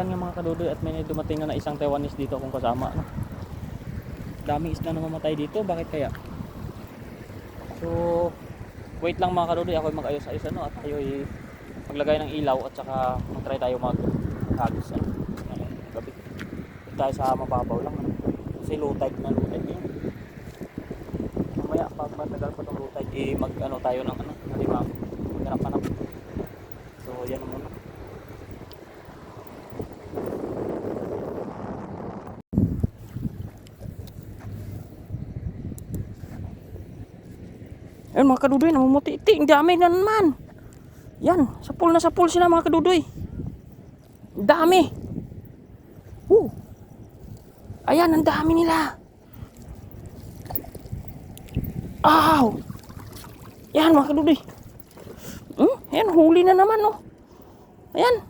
Ayan nga mga kadudoy, at may dumating na isang Taiwanese dito akong kasama, no? Daming isda na mamatay dito, bakit kaya? So wait lang mga kadudoy, ako mag-ayos-ayos ano, at tayo maglagay ng ilaw at saka mag-try tayo mag-hagis ano, gabi. Dito tayo sa mababaw lang ano? Kasi low tide na yun. Mamaya pag matagal pa itong low tide, mag ano tayo ng ano, halimang maghanap-hanap. So yan muna. Ayun mga kadudoy, namumuti-ti, ang dami na naman. Yan, sa pool sila mga kadudoy. Ang dami. Ayan, ang dami nila. Aw! Yan mga kadudoy. Ayan, huli na naman, oh. Ayan.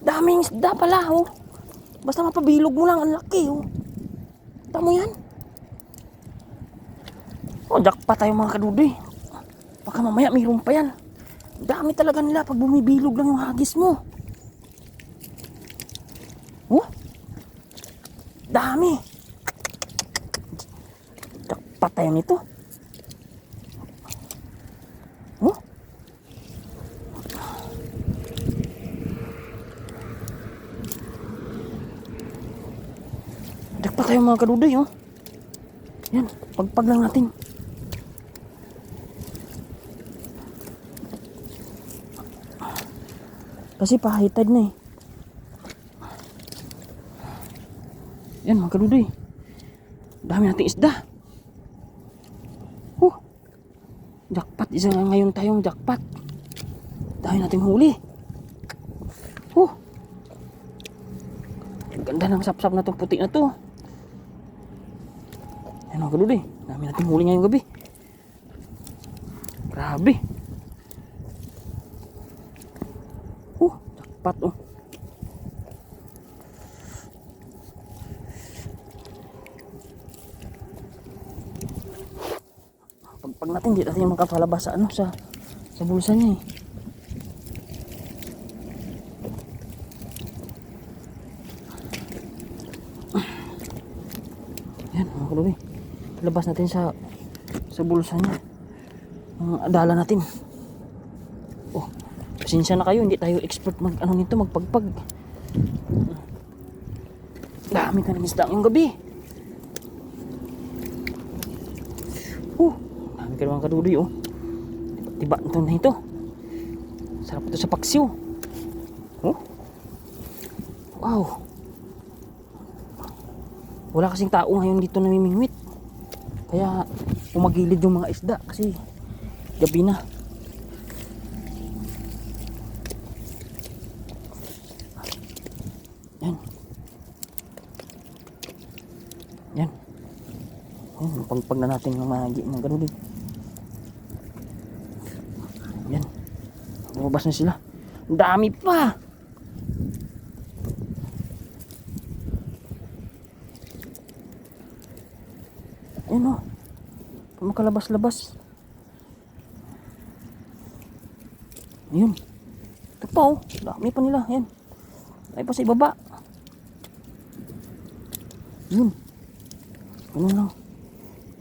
Daming isda pala, oh. Basta mapabilog mo lang, ang laki, oh. Tamo yan. Oh, jackpot tayo mga kadudoy. Baka mamaya mayroon pa yan. Dami talaga nila pag bumibilog lang yung hagis mo. Oh, dami. Jackpot tayo nito. Oh, jackpot tayo mga kadudoy, oh. Yan, pagpag lang natin. Kasi pa-high tide na eh. Yan mga kadudoy. Dami nating isda. Jackpot. Isa nga ngayon tayong jackpot. Dami nating huli. Ganda ng sapsap na itong puti na to. Yan mga kadudoy. Dami nating huli ngayong gabi. Grabe. Jackpot, oh. Pag natin, di natin makapalabas sa ano, sa bulsa niya eh. Yan mga kadudoy, labas natin sa bulsa niya ang dala natin. Pasensya na kayo, hindi tayo expert mag ano nito, magpagpag. Dami ka ng isda yung gabi. Dami ka naman kadudoy, oh. Tiba ito na ito. Sarap ito sa paksiw. Wow. Wala kasing tao ngayon dito namimingwit. Kaya umagilid yung mga isda kasi gabi na. Yan. Pagpag na natin yung mga ganun din. Yan. Lumabas na sila. Ang dami pa. Yan o. Makalabas-labas. Ayun. Ito pa o. Dami pa nila. Yan. Ay pa sa ibaba. Yun. Ano lang.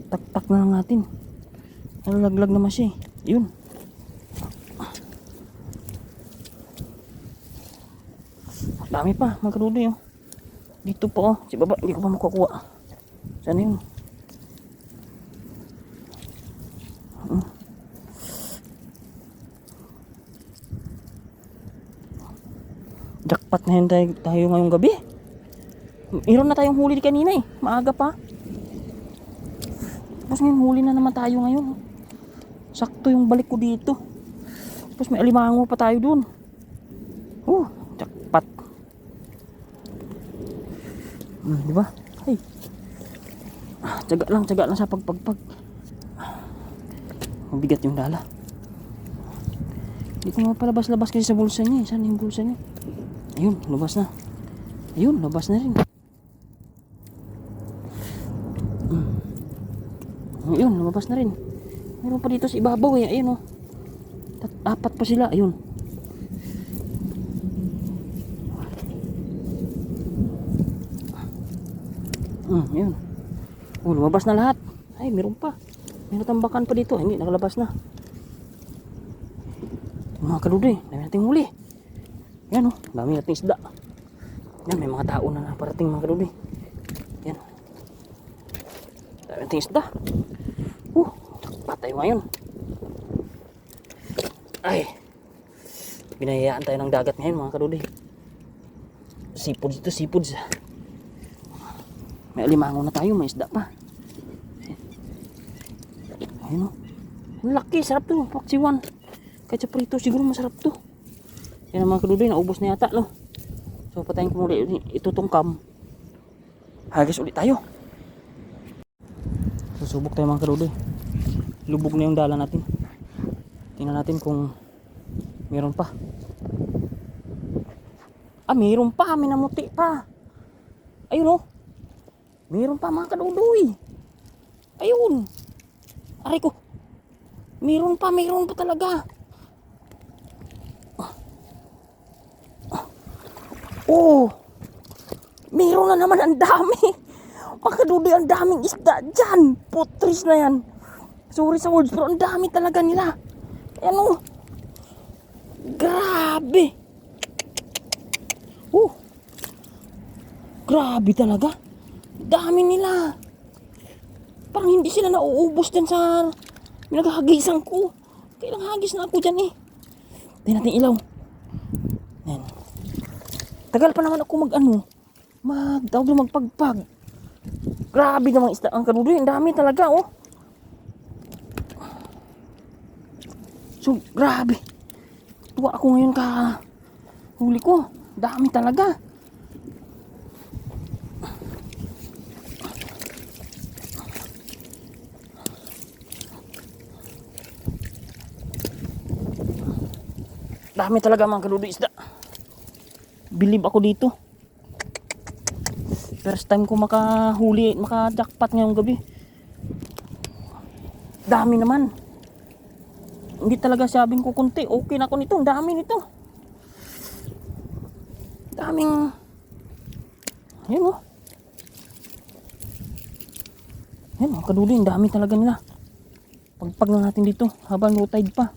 Tak-tak na lang natin. Nalaglag naman siya eh. Yun. Dami pa mga kadudoy, oh. Dito po, oh. Si baba hindi ko pa makukuha. Sana yun. Jackpot na yun tayo ngayong gabi. Meron na tayong huli kanina eh. Maaga pa. Tapos ngayon huli na naman tayo ngayon. Sakto yung balik ko dito. Tapos may alimango pa tayo dun. Jackpot. Diba? Ay. Tiyaga lang sa pagpagpag. Mabigat yung dala. Hindi ko mapalabas-labas kasi sa bulsa niya. Saan yung bulsa niya? Ayun, labas na. Ayun, labas na rin. Ayun, lumabas na rin. Meron pa dito sa ibabaw eh. Ayun, oh. Apat pa sila. Ayun. Yun. Lumabas na lahat. Ay, meron pa. May natambakan pa dito. Hindi, nakalabas na. Mga kaludoy, dami nating huli. Yan dami nating isda. Yan, may mga tao na naparating mga kaludoy. Yan. Dami nating isda. Patay ngayon. Ay. Binayayaan tayo ng dagat ngayon mga kaludoy. Seafoods ito, seafoods. May alimango na tayo, may isda pa. Ayun ang laki, sarap to. Paksiwan. Kahit sa prito, siguro masarap to. Yan ang mga kaludoy, naubos na yata, no? So, patayin ko muli itutungkam. Hagis ulit tayo. Susubok tayo mga kaludoy. Lubog na yung dala natin. Tingnan natin kung meron pa. Meron pa. May namuti pa. Ayun meron pa mga kaludoy. Ayun. Aray ko. Meron pa talaga. Meron na naman, ang dami. Mga kaludoy, ang daming isda dyan. Putris na yan. Sorry sa words, pero ang dami talaga nila. Ayan grabe. Grabe talaga. Dami nila. Parang hindi sila nauubos dyan sa pinaghahagisan ko. Kailang hagis na ako dyan eh. Tingnan natin ilaw. Ayan. Tagal pa naman ako magpagpag. Grabe namang isda ang kaludoy. Ang dami talaga So grabe. Tuwa ako ngayon huli ko. Dami talaga. Dami talaga mga kaludoy isda. Bilib ako dito. First time ko maka-jackpot ngayong gabi. Dami naman. Hindi talaga sabing ko kunti. Okay na ako nito. Ang dami nito. Daming. Ayun Ayun mga kaludoy. Ang dami talaga nila. Pagpag na natin dito habang low tide pa.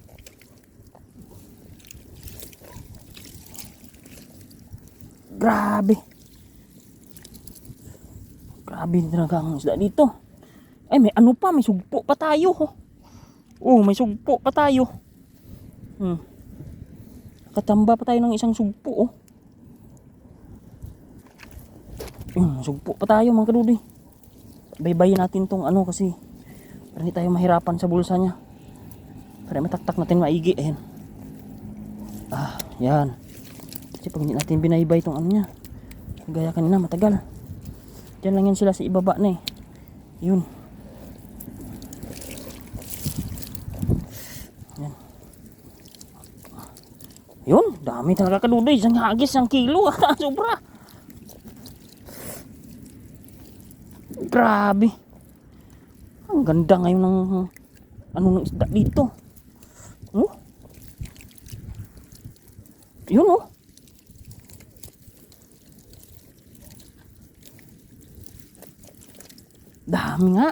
Grabe. Grabe talaga ang isda dito. Ay, may may sugpo pa tayo. May sugpo pa tayo. Katamba pa tayo ng isang sugpo. Sugpo pa tayo mga kaludoy. Baybayin natin tong kasi para hindi tayo mahirapan sa bulsa niya. Para mataktak natin maigi. Ayan. Yan. Kasi pag hindi natin binaybay itong niya, gaya kanina matagal. Diyan lang yan sila sa ibaba na Yun. Yan. Yun, dami talaga kaludoy. Isang hagis, 1 kilo. Sobra. Grabe. Ang ganda ngayon ng ng isda dito. Yun dami nga.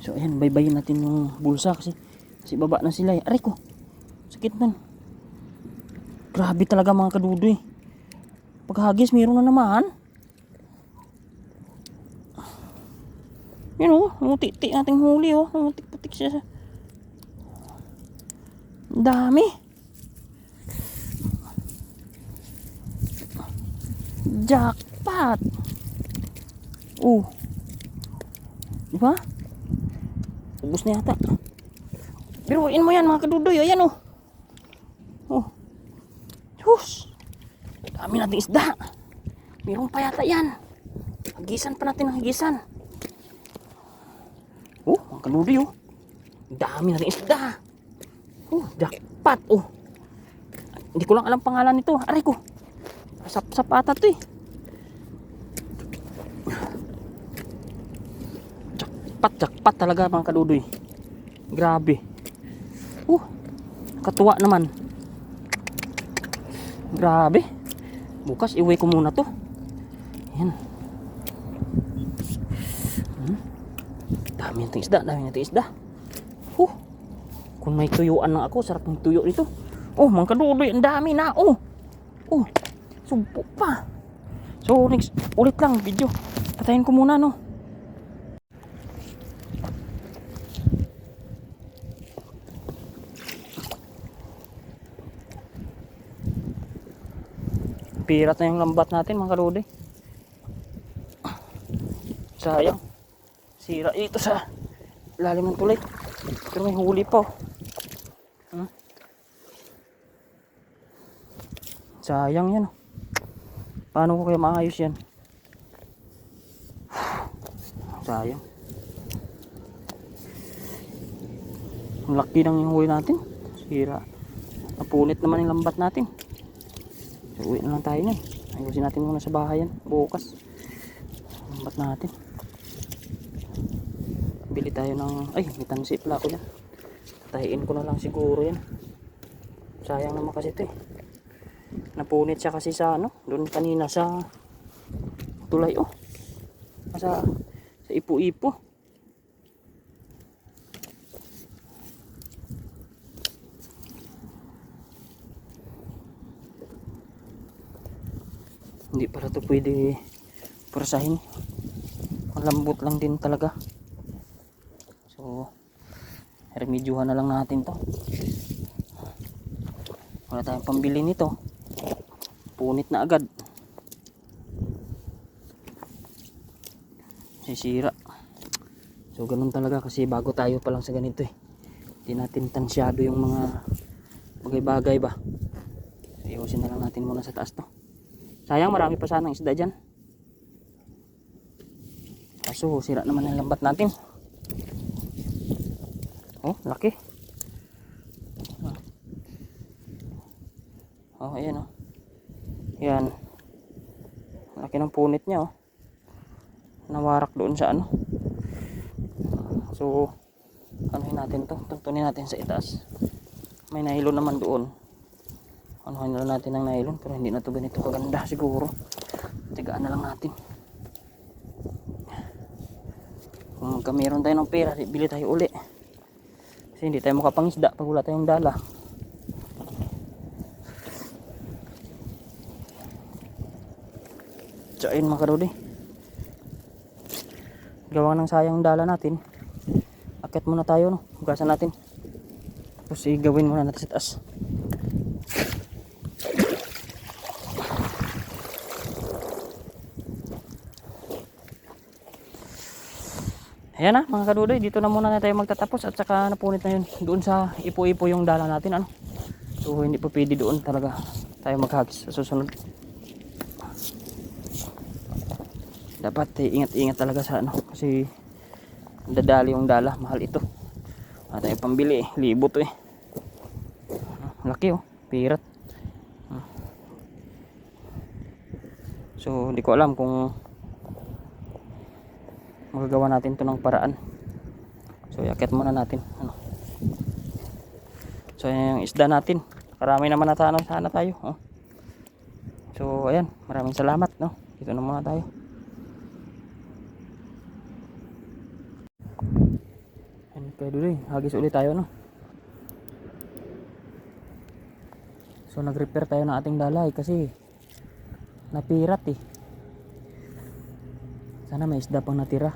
So ayan, baybayin natin yung bulsa kasi baba na sila. Aray ko, sakit nun. Grabe talaga mga kaludoy. Paghagis meron na naman. Yan nangutik-tik nating huli nangutik-putik siya. Dami. Jackpot. Diba? Ubus na yata. Biruin mo yan mga kadudoy. Ayan Hus. Dami nating isda. Meron pa yata yan. Hagisan pa natin ang hagisan. Mga kadudoy dami nating isda. Jackpot. Hindi ko lang alam pangalan nito. Aray ko. Sapata to Jackpot talaga mga kadudoy. Grabe. Katuwa naman. Grabe. Bukas iuwi ko muna to. Yan. Dami nating isda, dami nating isda. Kung may tuyuan lang ako, sarap ng tuyo dito. Mga kadudoy, ang dami na. Sumpo pa. So next, ulit lang video. Patayin ko muna, no. Pirat na yung lambat natin, mga kadudoy. Sayang. Sira ito sa lalim ng tulay. Pero may huli pa. Sayang yan. Paano ko kaya maayos yan? Sayang. Ang laki ng huli natin. Sira. Napunit naman yung lambat natin. So uwi na lang tayo niyan. Ayusin natin muna sa bahay yan. Bukas. Lambat natin. Bili tayo ng, may tansi pala ako yan. Tahiin ko na lang siguro yan. Sayang naman kasi ito eh. Napunit siya kasi sa doon kanina sa tulay sa ipo-ipo. Hindi pala ito pwede purasahin. Malambot lang din talaga. So remedyohan na lang natin to. Wala tayong pambili nito. Punit na agad. Sisira. So ganun talaga kasi bago tayo pa lang sa ganito eh. Hindi natin tansyado yung mga bagay-bagay ba. So iusin na lang natin muna sa taas to. Sayang, marami pa sanang isda dyan. Kaso sira naman ang lambat natin. Laki. Ayan Yan. Laki ng punit niya Nawarak doon sa So anuhin natin to, tuntunin natin sa itaas. May nylon naman doon. Anuhin na natin ng nylon, pero hindi na to ganito kaganda siguro. Tigaan na lang natin. Kung meron tayo ng pera, bili tayo uli. Kasi hindi tayo makapangisda pag wala tayong dala. So ayun mga karodi, gawa ng sayang dala natin, akit muna tayo hugasan natin, tapos igawin muna natin sa taas. Ayan mga kadudoy, dito na muna tayo magtatapos at saka napunit na yun doon sa ipo-ipo yung dala natin so hindi pa pwede doon talaga tayo maghagis sa susunod. Dapat ingat-ingat talaga sa kasi dadali yung dala, mahal ito. At tayo pambili libo to laki pirat. So hindi ko alam kung magagawa natin to ng paraan. So yakit muna natin so yung isda natin, karami naman na sana tayo So ayan, maraming salamat dito na muna tayo. Kaya duloy, hagis ulit tayo So nag-repair tayo ng ating dalay kasi napirat Sana may isda pang natira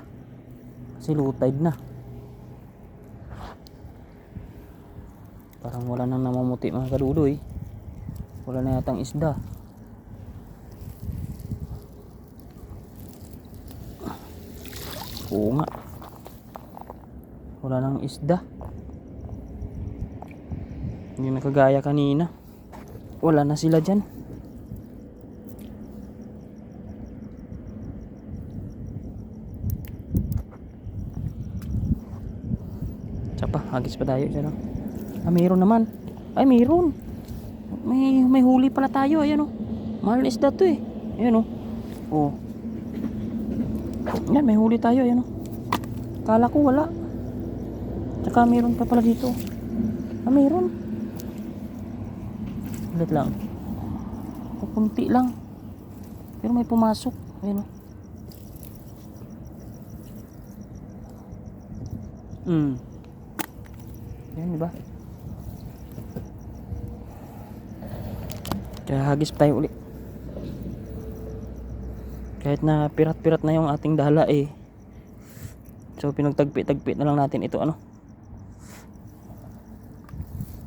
kasi low tide na. Parang wala nang namumuti mga kadudoy. Wala na yatang isda. Oo nga, wala nang isda. Hindi na kagaya kanina. Wala na sila dyan. Tsapa, hagis pa tayo dyan mayroon naman. Ay mayroon. May huli pala tayo. Ayan mahal na isda to Ayan Yan, may huli tayo. Ayan Kala ko wala. Tsaka meron pa pala dito. Meron. Ulit lang. Kunti lang. Pero may pumasok. Ayun o. Yan, diba? Kaya hagis tayo uli. Kahit na pirat-pirat na yung ating dala eh. So pinagtagpi-tagpi na lang natin ito ano.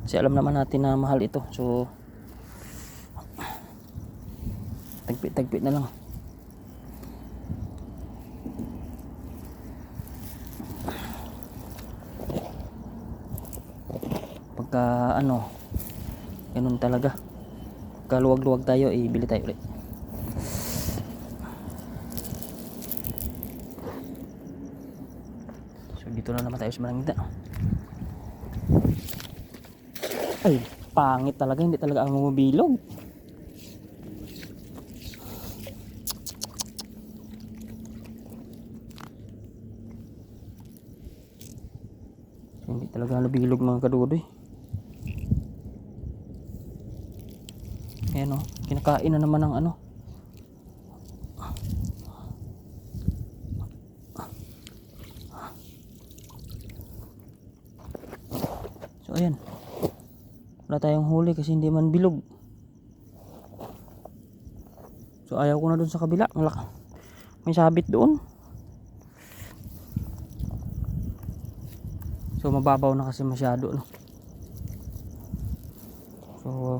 Kasi alam naman natin na mahal ito. So tagpi-tagpi na lang. Pagka ano, ganun talaga. Pagka luwag-luwag tayo, bili tayo ulit. So dito na naman tayo sa Manangida. Ay, pangit talaga, hindi talaga ako mabilog. Hindi talaga nabilog mga kadudoy. Ayan o, kinakain na naman ng ano. So ayan, wala tayong huli kasi hindi man bilog. So ayaw ko na dun sa kabila, may sabit doon. So mababaw na kasi masyado no? So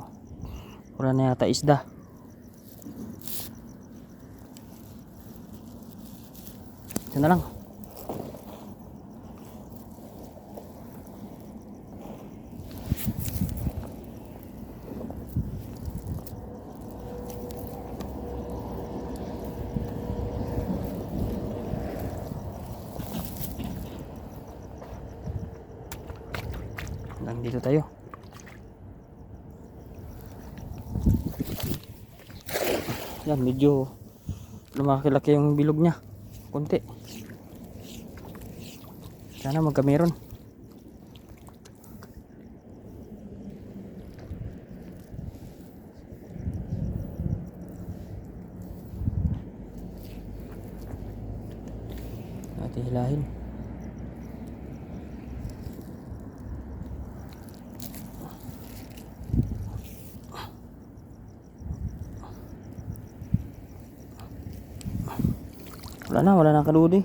wala na yata isda. Ito na lang. Dito tayo. Yan, medyo lumaki-laki yung bilog niya. Konti. Sana magkameron. Natin hilahin. Wala na kadudoy.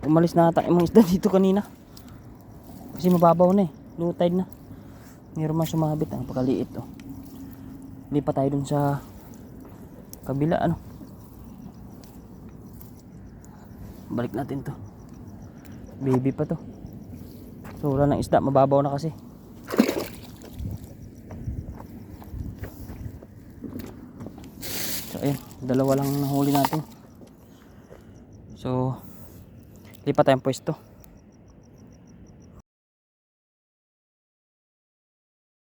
Umalis na ata yung mga isda dito kanina. Kasi mababaw na eh. Low tide na. Meron man sumabit. Ang pagkaliit oh. Lipat tayo dun sa kabila ano. Balik natin to. Baby pa to. So wala ng isda. Mababaw na kasi. So ayun. Dalawa lang nahuli natin. So lipat tayong pwesto.